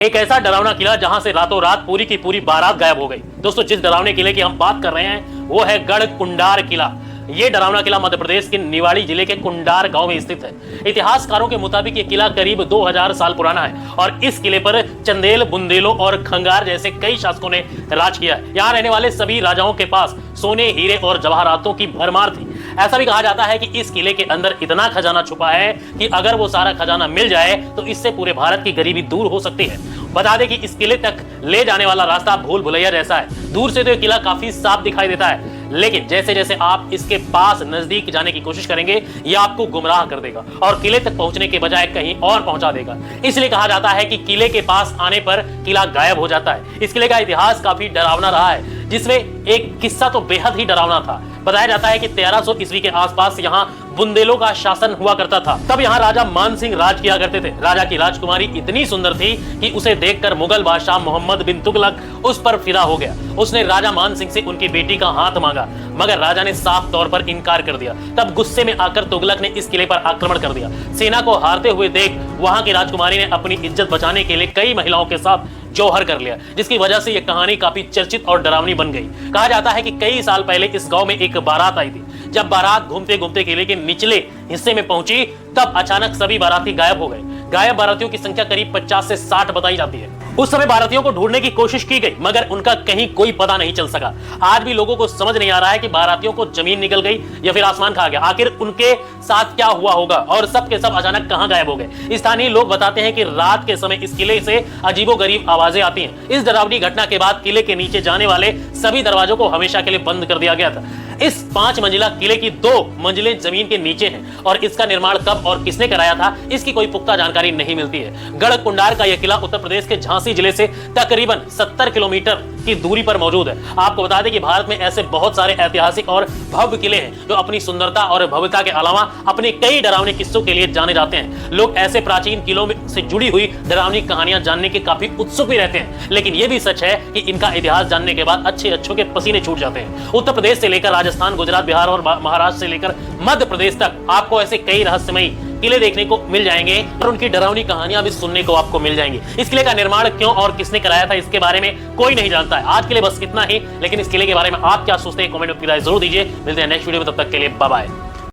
एक ऐसा डरावना किला जहां से रातों रात पूरी की पूरी बारात गायब हो गई। दोस्तों, जिस डरावने किले की हम बात कर रहे हैं वो है गढ़कुंडार किला। ये डरावना किला मध्य प्रदेश के निवाड़ी जिले के कुंडार गांव में स्थित है। इतिहासकारों के मुताबिक ये किला करीब 2000 साल पुराना है और इस किले पर चंदेल, बुंदेलों और खंगार जैसे कई शासकों ने राज किया है। यहाँ रहने वाले सभी राजाओं के पास सोने, हीरे और जवाहरातों की भरमार थी। ऐसा भी कहा जाता है कि इस किले के अंदर इतना खजाना छुपा है कि अगर वो सारा खजाना मिल जाए तो इससे पूरे भारत की गरीबी दूर हो सकती है। बता दें कि इस किले तक ले जाने वाला रास्ता भूल भुलैया जैसा है। दूर से तो ये किला काफी साफ दिखाई देता है, लेकिन जैसे जैसे आप इसके पास नजदीक जाने की कोशिश करेंगे ये आपको गुमराह कर देगा और किले तक पहुंचने के बजाय कहीं और पहुंचा देगा। इसलिए कहा जाता है कि किले के पास आने पर किला गायब हो जाता है। इस किले का इतिहास काफी डरावना रहा है, जिसमें एक किस्सा तो बेहद ही डरावना था। बताया जाता है कि 1300 ईस्वी के आसपास यहाँ बुंदेलों का शासन हुआ करता था। तब यहाँ राजा मान सिंह राज किया करते थे। राजा की राजकुमारी इतनी सुंदर थी कि उसे देखकर मुगल बादशाह मोहम्मद बिन तुगलक उस पर फिदा हो गया। उसने राजा मान सिंह से उनकी बेटी का हाथ मांगा, मगर राजा ने साफ तौर पर इनकार कर दिया। तब गुस्से में आकर तुगलक ने इस किले पर आक्रमण कर दिया। सेना को हारते हुए देख वहां की राजकुमारी ने अपनी इज्जत बचाने के लिए कई महिलाओं के साथ जौहर कर लिया, जिसकी वजह से यह कहानी काफी चर्चित और डरावनी बन गई। कहा जाता है कि कई साल पहले इस गांव में एक बारात आई थी। जब बारात घूमते घूमते किले के निचले हिस्से में पहुंची तब अचानक सभी बाराती गायब हो गए। गायब बारातियों की संख्या करीब 50 से 60 बताई जाती है। उस समय बारातियों को ढूंढने की कोशिश की गई, मगर उनका कहीं कोई पता नहीं चल सका। आज भी लोगों को समझ नहीं आ रहा है कि बारातियों को जमीन निकल गई या फिर आसमान खा गया। आखिर उनके साथ क्या हुआ होगा और सब के सब अचानक कहां गायब हो गए। स्थानीय लोग बताते हैं कि रात के समय इस किले से अजीबोगरीब आवाजें आती हैं। इस डरावनी घटना के बाद किले के नीचे जाने वाले सभी दरवाजों को हमेशा के लिए बंद कर दिया गया था। इस 5 मंजिला किले की 2 मंजिलें जमीन के नीचे हैं और इसका निर्माण कब और किसने कराया था इसकी कोई पुख्ता जानकारी नहीं मिलती है। गढ़कुंडार का यह किला उत्तर प्रदेश के झांसी जिले से तकरीबन 70 किलोमीटर की दूरी पर मौजूद है। आपको बता दें कि भारत में ऐसे बहुत सारे ऐतिहासिक और भव्य किले हैं जो अपनी सुंदरता और भव्यता के अलावा अपने कई डरावने किस्सों के लिए जाने जाते हैं। लोग ऐसे प्राचीन किलों से जुड़ी हुई डरावनी कहानियां जानने के काफी उत्सुक भी रहते हैं, लेकिन यह भी सच है कि इनका इतिहास जानने के बाद अच्छे के पसीने छूट जाते हैं। उत्तर प्रदेश से लेकर राजस्थान, गुजरात, बिहार और महाराष्ट्र से लेकर मध्य प्रदेश तक आपको ऐसे कई रहस्यमयी किले देखने को मिल जाएंगे और उनकी डरावनी कहानियां भी सुनने को आपको मिल जाएंगी। इस किले का निर्माण क्यों और किसने कराया था इसके बारे में कोई नहीं जानता है। आज के लिए बस इतना ही, लेकिन इस किले के बारे में आप क्या सोचते हैं कमेंट में जरूर दीजिए। मिलते हैं नेक्स्ट वीडियो में, तब तक के लिए बाय बाय।